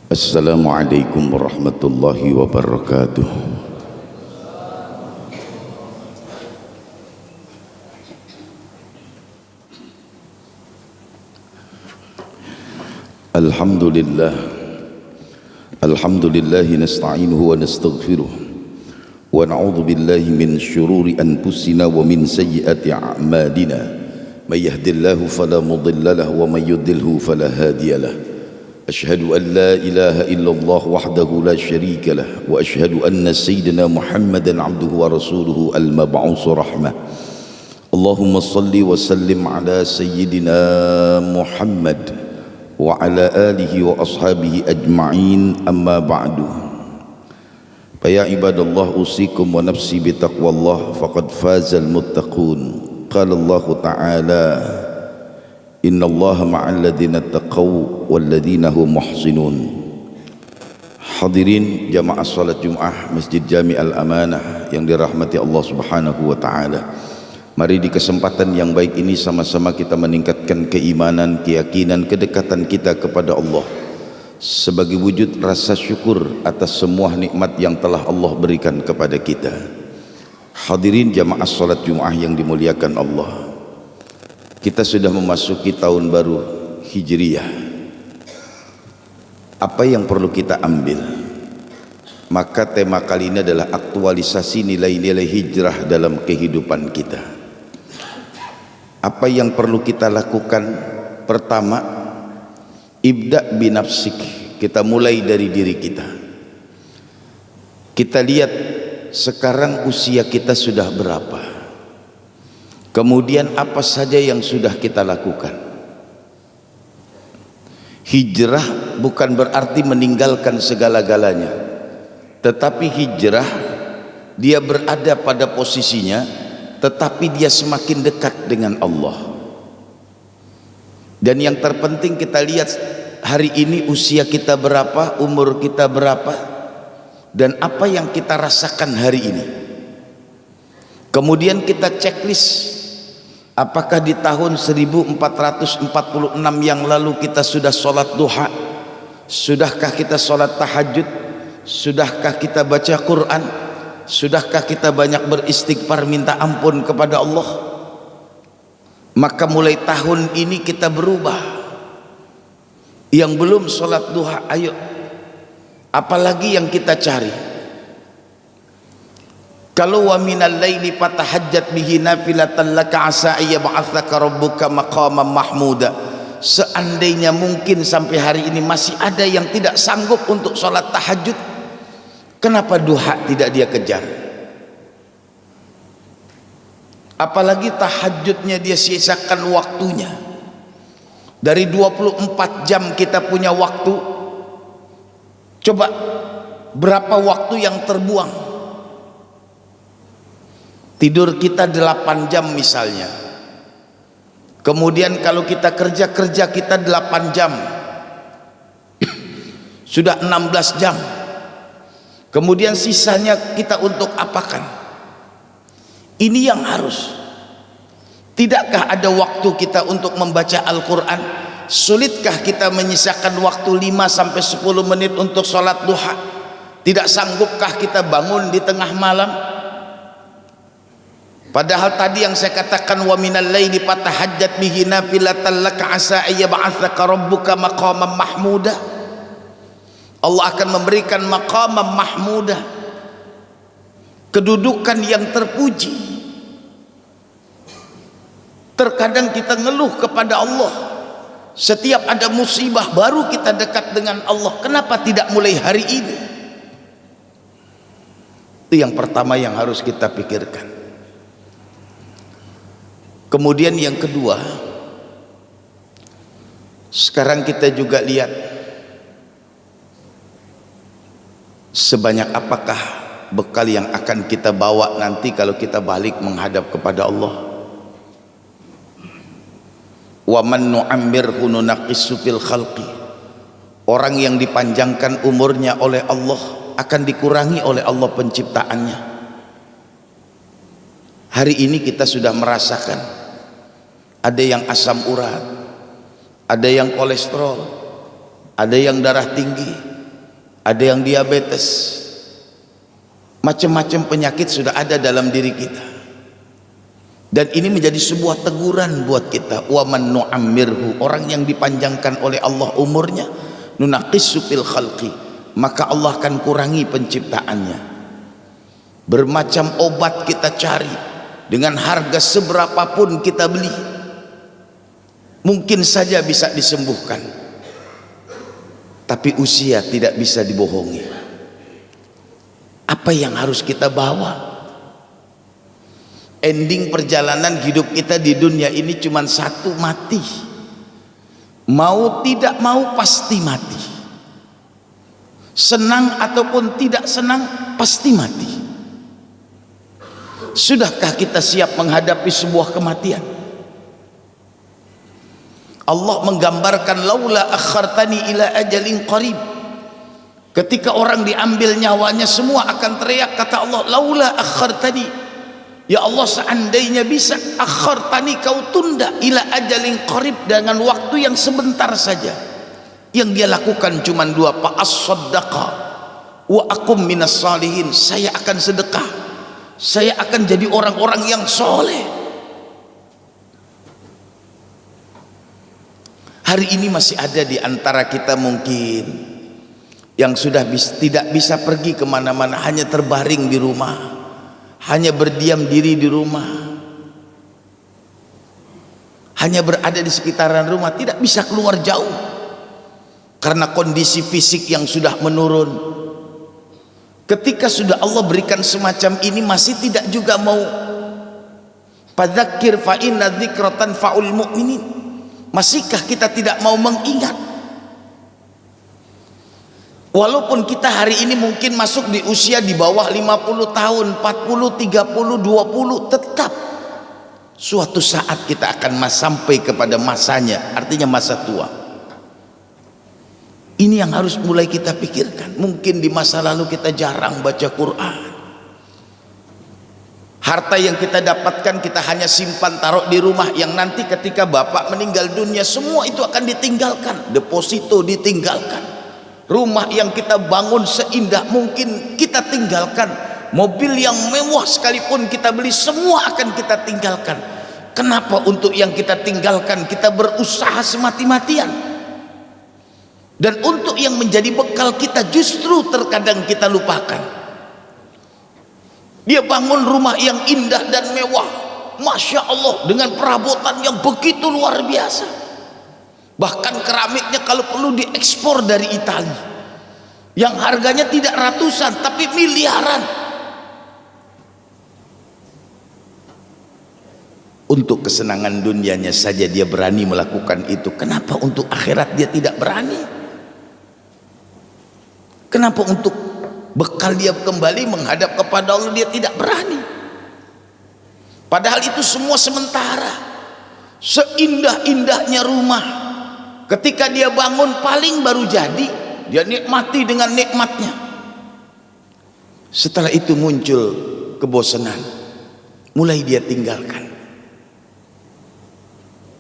Assalamualaikum warahmatullahi wabarakatuh. Alhamdulillah, alhamdulillahi nasta'inuhu wa nastaghfiruh wa na'udzu billahi min syururi anfusina wa min sayyiati a'malina. May yahdihillahu fala mudilla lahu wa may yudlilhu fala hadiya lahu. Ashhadu an la ilaha illallah wahdahu la syarika lah wa ashhadu anna sayyidina Muhammadan abduhu wa rasuluhu al-mab'us rahmah. Allahumma salli wa sallim ala sayyidina Muhammad wa ala alihi wa ashabihi ajma'in, amma ba'du. Ya ibadallah, usikum wa nafsi bitaqwallah faqad fazal muttaqun. Qala Allah ta'ala, inna allaha ma'al ladhina taqaw wal ladhina hum muhsinun. Hadirin jamaah salat Jumat Masjid Jami Al-Amanah yang dirahmati Allah Subhanahu wa taala. Mari di kesempatan yang baik ini sama-sama kita meningkatkan keimanan, keyakinan, kedekatan kita kepada Allah sebagai wujud rasa syukur atas semua nikmat yang telah Allah berikan kepada kita. Hadirin jamaah salat Jumat yang dimuliakan Allah, kita sudah memasuki tahun baru Hijriyah. Apa yang perlu kita ambil? Maka tema kali ini adalah aktualisasi nilai-nilai hijrah dalam kehidupan kita. Apa yang perlu kita lakukan? Pertama, ibda binafsik. Kita mulai dari diri kita. Kita lihat sekarang usia kita sudah berapa, kemudian apa saja yang sudah kita lakukan. Hijrah bukan berarti meninggalkan segala-galanya, tetapi hijrah dia berada pada posisinya, tetapi dia semakin dekat dengan Allah. Dan yang terpenting kita lihat hari ini usia kita berapa, umur kita berapa, dan apa yang kita rasakan hari ini. Kemudian kita checklist, apakah di tahun 1446 yang lalu kita sudah sholat duha? Sudahkah kita sholat tahajud? Sudahkah kita baca Quran? Sudahkah kita banyak beristighfar minta ampun kepada Allah? Maka mulai tahun ini kita berubah. Yang belum sholat duha, ayo, apalagi yang kita cari? Kalau wa minal laili fatahajjat bihi nafilatan laka asa ayyab'atsaka rabbuka maqaman mahmuda. Seandainya mungkin sampai hari ini masih ada yang tidak sanggup untuk sholat tahajud, kenapa duha tidak dia kejar? Apalagi tahajudnya dia sisakan waktunya. Dari 24 jam kita punya waktu, coba berapa waktu yang terbuang? Tidur kita 8 jam misalnya. Kemudian kalau kita kerja kita 8 jam. Sudah 16 jam. Kemudian sisanya kita untuk apakan? Ini yang harus. Tidakkah ada waktu kita untuk membaca Al-Quran? Sulitkah kita menyisakan waktu 5-10 menit untuk sholat duha? Tidak sanggupkah kita bangun di tengah malam? Padahal tadi yang saya katakan, wa minal laili fatahajjat bihi nafilatan laka asa ayyab'atsaka rabbuka maqaman mahmuda. Allah akan memberikan maqaman mahmuda, kedudukan yang terpuji. Terkadang kita ngeluh kepada Allah, setiap ada musibah baru kita dekat dengan Allah. Kenapa tidak mulai hari ini? Itu yang pertama yang harus kita pikirkan. Kemudian yang kedua, sekarang kita juga lihat sebanyak apakah bekal yang akan kita bawa nanti kalau kita balik menghadap kepada Allah. Wa man nu'ammirhu nunaqissu fil khalqi. Orang yang dipanjangkan umurnya oleh Allah akan dikurangi oleh Allah penciptaannya. Hari ini kita sudah merasakan ada yang asam urat, ada yang kolesterol, ada yang darah tinggi, ada yang diabetes, macam-macam penyakit sudah ada dalam diri kita. Dan ini menjadi sebuah teguran buat kita. Wa man nu'ammirhu, orang yang dipanjangkan oleh Allah umurnya, nunaqissu fil khalqi, maka Allah akan kurangi penciptaannya. Bermacam obat kita cari, dengan harga seberapapun kita beli, mungkin saja bisa disembuhkan, tapi usia tidak bisa dibohongi. Apa yang harus kita bawa? Ending perjalanan hidup kita di dunia ini cuma satu, mati. Mau tidak mau pasti mati. Senang ataupun tidak senang pasti mati. Sudahkah kita siap menghadapi sebuah kematian? Allah menggambarkan laula akhartani ila ajalin qarib. Ketika orang diambil nyawanya, semua akan teriak, kata Allah, laula akhartani, ya Allah seandainya bisa, akhartani, kau tunda, ila ajalin qarib, dengan waktu yang sebentar saja. Yang dia lakukan cuma dua, fa as-saddaqa wa akum minas salihin, saya akan sedekah, saya akan jadi orang-orang yang soleh. Hari ini masih ada di antara kita mungkin yang sudah tidak bisa pergi kemana-mana, hanya terbaring di rumah, hanya berdiam diri di rumah, hanya berada di sekitaran rumah, tidak bisa keluar jauh karena kondisi fisik yang sudah menurun. Ketika sudah Allah berikan semacam ini, masih tidak juga mau. Fadzakir fa inna dzikratan faul mu'minin. Masihkah kita tidak mau mengingat? Walaupun kita hari ini mungkin masuk di usia di bawah 50 tahun, 40, 30, 20, tetap suatu saat kita akan sampai kepada masanya, artinya masa tua. Ini yang harus mulai kita pikirkan. Mungkin di masa lalu kita jarang baca Quran. Harta yang kita dapatkan kita hanya simpan, taruh di rumah, yang nanti ketika bapak meninggal dunia semua itu akan ditinggalkan. Deposito ditinggalkan. Rumah yang kita bangun seindah mungkin kita tinggalkan. Mobil yang mewah sekalipun kita beli, semua akan kita tinggalkan. Kenapa untuk yang kita tinggalkan kita berusaha semati-matian? Dan untuk yang menjadi bekal kita justru terkadang kita lupakan. Dia bangun rumah yang indah dan mewah, Masya Allah, dengan perabotan yang begitu luar biasa. Bahkan keramiknya kalau perlu diekspor dari Italia, yang harganya tidak ratusan tapi miliaran. Untuk kesenangan dunianya saja dia berani melakukan itu. Kenapa untuk akhirat dia tidak berani? Kenapa untuk bekal dia kembali menghadap kepada Allah dia tidak berani? Padahal itu semua sementara. Seindah-indahnya rumah, ketika dia bangun paling baru jadi, dia nikmati dengan nikmatnya. Setelah itu muncul kebosanan, mulai dia tinggalkan.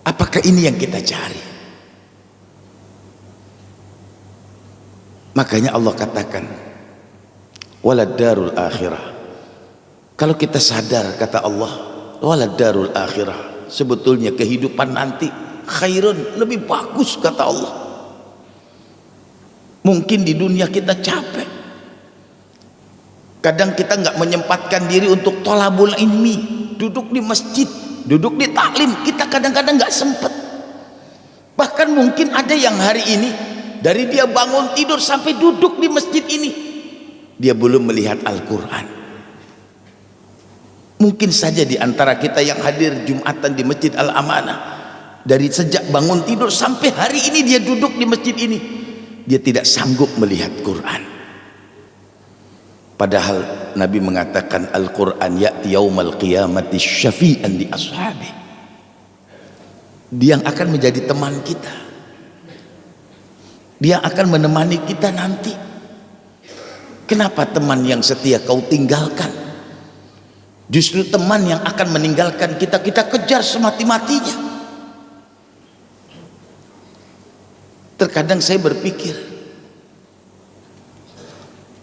Apakah ini yang kita cari? Makanya Allah katakan walad darul akhirah. Kalau kita sadar, kata Allah, walad darul akhirah, sebetulnya kehidupan nanti khairun, lebih bagus, kata Allah. Mungkin di dunia kita capek, kadang kita nggak menyempatkan diri untuk thalabul ilmi, duduk di masjid, duduk di taklim, kita kadang-kadang nggak sempat. Bahkan mungkin ada yang hari ini dari dia bangun tidur sampai duduk di masjid ini, dia belum melihat Al-Quran. Mungkin saja di antara kita yang hadir Jumatan di Masjid Al-Amanah, dari sejak bangun tidur sampai hari ini dia duduk di masjid ini, dia tidak sanggup melihat Quran. Padahal Nabi mengatakan Al-Quran ya'ti yaumal qiyamati syafi'an li ashabi. Dia yang akan menjadi teman kita, dia akan menemani kita nanti. Kenapa teman yang setia kau tinggalkan? Justru teman yang akan meninggalkan kita, kita kejar semati-matinya. Terkadang saya berpikir,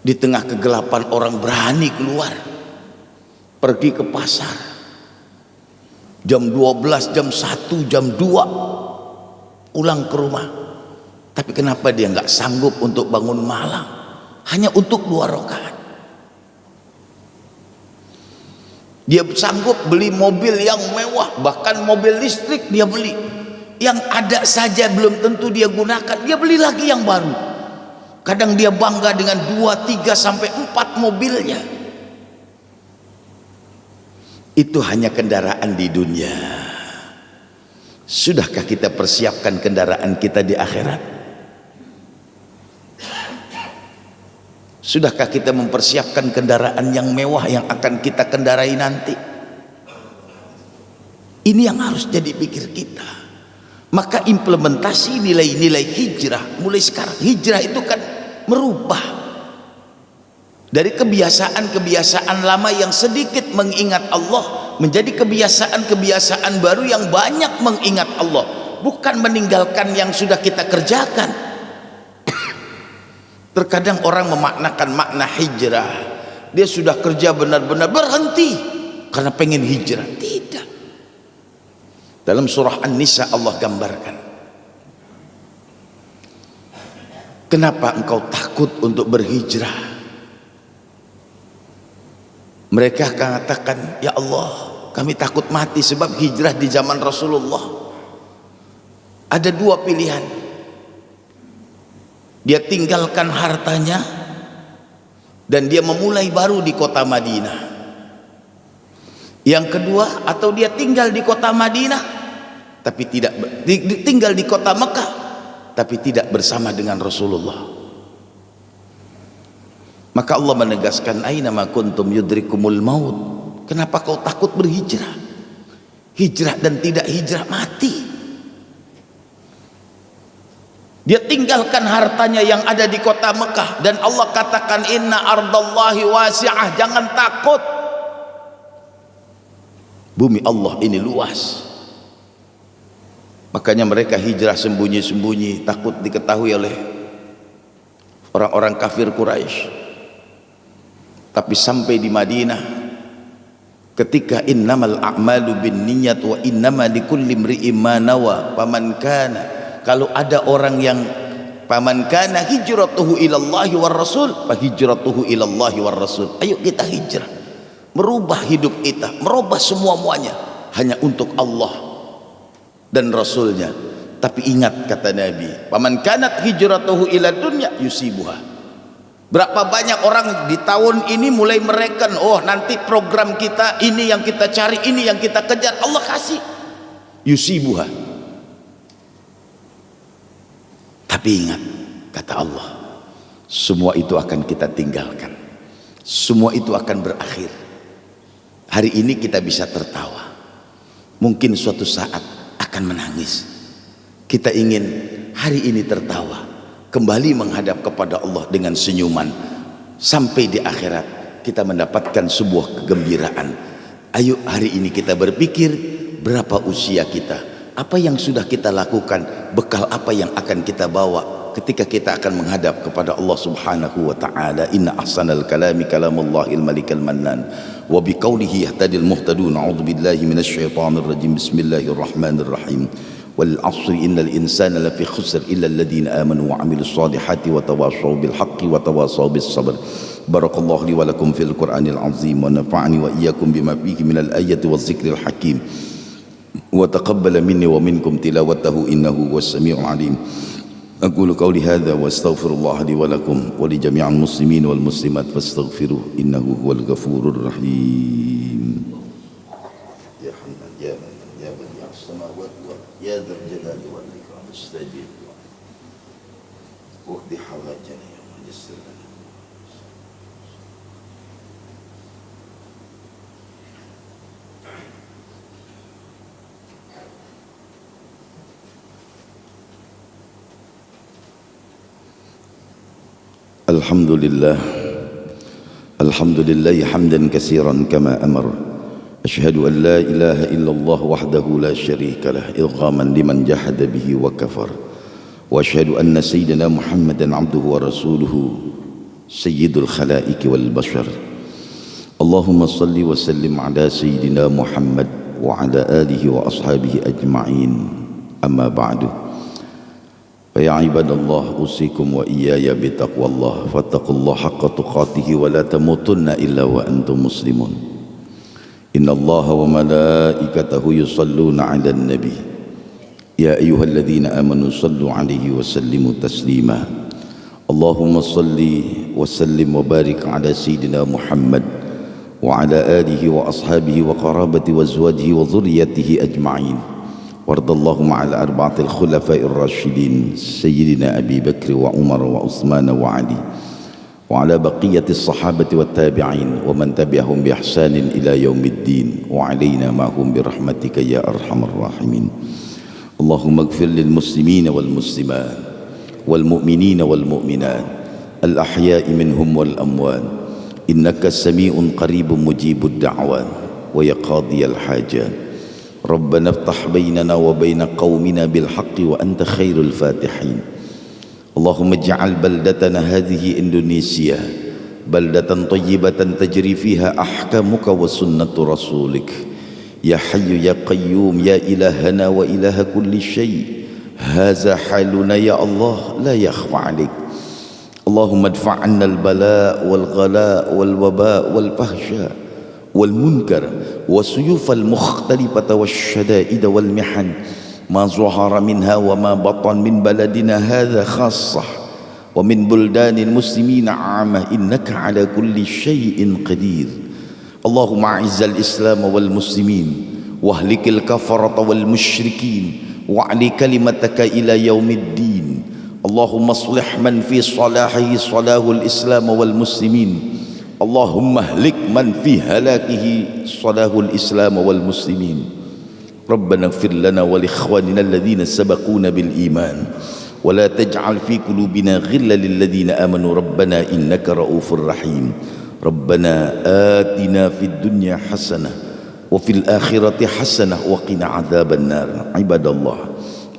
Di tengah kegelapan orang berani keluar, pergi ke pasar. Jam 12, jam 1, jam 2 pulang ke rumah. Tapi kenapa dia nggak sanggup untuk bangun malam? Hanya untuk 2 rakaat. Dia sanggup beli mobil yang mewah, bahkan mobil listrik dia beli. Yang ada saja belum tentu dia gunakan, dia beli lagi yang baru. Kadang dia bangga dengan 2, 3, sampai 4 mobilnya. Itu hanya kendaraan di dunia. Sudahkah kita persiapkan kendaraan kita di akhirat? Sudahkah kita mempersiapkan kendaraan yang mewah yang akan kita kendarai nanti? Ini yang harus jadi pikir kita. Maka implementasi nilai-nilai hijrah mulai sekarang. Hijrah itu kan merubah dari kebiasaan-kebiasaan lama yang sedikit mengingat Allah menjadi kebiasaan-kebiasaan baru yang banyak mengingat Allah. Bukan meninggalkan yang sudah kita kerjakan. Terkadang orang memaknakan makna hijrah, dia sudah kerja benar-benar berhenti karena pengen hijrah. Tidak. Dalam surah An-Nisa Allah gambarkan, kenapa engkau takut untuk berhijrah? Mereka katakan, ya Allah, kami takut mati sebab hijrah di zaman Rasulullah. Ada 2 pilihan. Dia tinggalkan hartanya dan dia memulai baru di kota Madinah. Yang kedua, atau dia tinggal di kota Madinah tapi tidak tinggal di kota Mekah tapi tidak bersama dengan Rasulullah. Maka Allah menegaskan, aina ma kuntum yudrikumul maut. Kenapa kau takut berhijrah? Hijrah dan tidak hijrah mati. Dia tinggalkan hartanya yang ada di kota Mekah dan Allah katakan inna ardallahi wasi'ah, jangan takut. Bumi Allah ini luas. Makanya mereka hijrah sembunyi-sembunyi, takut diketahui oleh orang-orang kafir Quraisy. Tapi sampai di Madinah, ketika innamal a'malu binniyat wa innama likulli imri'in ma nawa faman kana, kalau ada orang yang paman kana hijratuhu ilallahi war rasul fa hijratuhu ilallahi war rasul, ayo kita hijrah, merubah hidup kita, merubah semua-muanya hanya untuk Allah dan Rasulnya. Tapi ingat kata Nabi, paman kanat hijratuhu ila dunya yusibuha. Berapa banyak orang di tahun ini mulai mereken, oh nanti program kita ini yang kita cari, ini yang kita kejar, Allah kasih yusibuha. Tapi ingat kata Allah, semua itu akan kita tinggalkan, semua itu akan berakhir. Hari ini kita bisa tertawa, mungkin suatu saat akan menangis. Kita ingin hari ini tertawa, kembali menghadap kepada Allah dengan senyuman, sampai di akhirat kita mendapatkan sebuah kegembiraan. Ayo hari ini kita berpikir berapa usia kita, apa yang sudah kita lakukan, bekal apa yang akan kita bawa ketika kita akan menghadap kepada Allah Subhanahu wa taala. Inna ahsanal kalami kalamullahil malikal mannan wa biqaulihi yahtadil muhtadun. A'udzu billahi minasyaitonir rajim. Bismillahirrahmanirrahim. Wal 'ashri innal insana lafi khusr illa alladhina amanu wa 'amilus solihati wa tawassaw bil haqqi wa tawassaw bis sabr. Barakallahu li wa lakum fil Qur'anil 'azim wa nafa'ani wa iyyakum bima fihi minal ayati waz zikril hakim. وتقبل مني ومنكم تلاوته إنه هو السميع العليم. أقول قولي هذا وأستغفر الله لي ولكم ولجميع المسلمين والمسلمات فاستغفروه إنه هو الغفور الرحيم. يا حنان يا منان يا بديع السماوات والأرض يا ذا الجلال والإكرام استجب واقض حوائجنا يا من يسر لنا. Alhamdulillah, alhamdulillah hamdan katsiran kama amar. Asyhadu an la ilaha illallah wahdahu la syarika lah idghaman liman jahada bihi wa kafar. Wa asyhadu anna sayyidina Muhammadan abduhu wa rasuluhu سيد الخلائق والبشر. اللهم صل وسلم على سيدنا محمد وعلى آله وأصحابه أجمعين. أما بعد، فيا عباد الله، أوصيكم وإياي بتقوى الله، فاتقوا الله حق تقاته ولا تموتن إلا وأنتم مسلمون. إن الله وملائكته يصلون على النبي يا أيها الذين آمنوا صلوا عليه وسلموا تسليما. اللهم صل وسلم وبارك على سيدنا محمد وعلى آله وأصحابه وقرابته وأزواجه وذريته أجمعين. وارض اللهم على أربعة الخلفاء الراشدين سيدنا أبي بكر وعمر وعثمان وعلي، وعلى بقية الصحابة والتابعين ومن تبعهم بإحسان إلى يوم الدين، وعلينا معهم برحمتك يا أرحم الراحمين. اللهم اغفر للمسلمين والمسلمات والمؤمنين والمؤمنات الأحياء منهم والأموات، إنك سميع قريب مجيب الدعوات ويا قاضي الحاجات. ربنا افتح بيننا وبين قومنا بالحق وأنت خير الفاتحين. اللهم اجعل بلدتنا هذه إندونيسيا بلدة طيبة تجري فيها أحكامك وسنة رسولك. يا حي يا قيوم يا إلهنا وإله كل شيء، هذا حالنا يا الله لا يخفى عليك. اللهم ادفع عنا البلاء والغلاء والوباء والفحشاء والمنكر والسيوف المختلفة والشدائد والمحن ما ظهر منها وما بطن من بلدنا هذا خاصة ومن بلدان المسلمين عامة، إنك على كل شيء قدير. اللهم أعز الإسلام والمسلمين واهلك الكفرة والمشركين واعل كلمتك إلى يوم الدين. اللهم اصلح من في صلاحه صلاح الإسلام والمسلمين، اللهم اهلك من في هلاكه صلاح الإسلام والمسلمين. ربنا اغفر لنا ولإخواننا الذين سبقونا بالإيمان ولا تجعل في قلوبنا غلا للذين آمنوا ربنا إنك رؤوف رحيم. ربنا آتنا في الدنيا حسنة وفي الآخرة حسنة وقنا عذاب النار. عباد الله،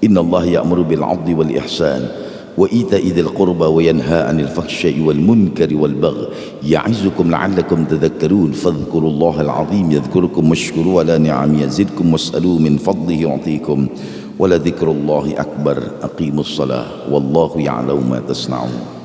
إن الله يأمر بالعدل والإحسان وإيتاء ذي القربى وينهى عن الفحشاء والمنكر والبغي يعظكم لعلكم تذكرون. فاذكروا الله العظيم يذكركم واشكروا على نعمه يزدكم واسألوا من فضله يعطيكم ولذكر الله أكبر. أقيموا الصلاة والله يعلم ما تصنعون.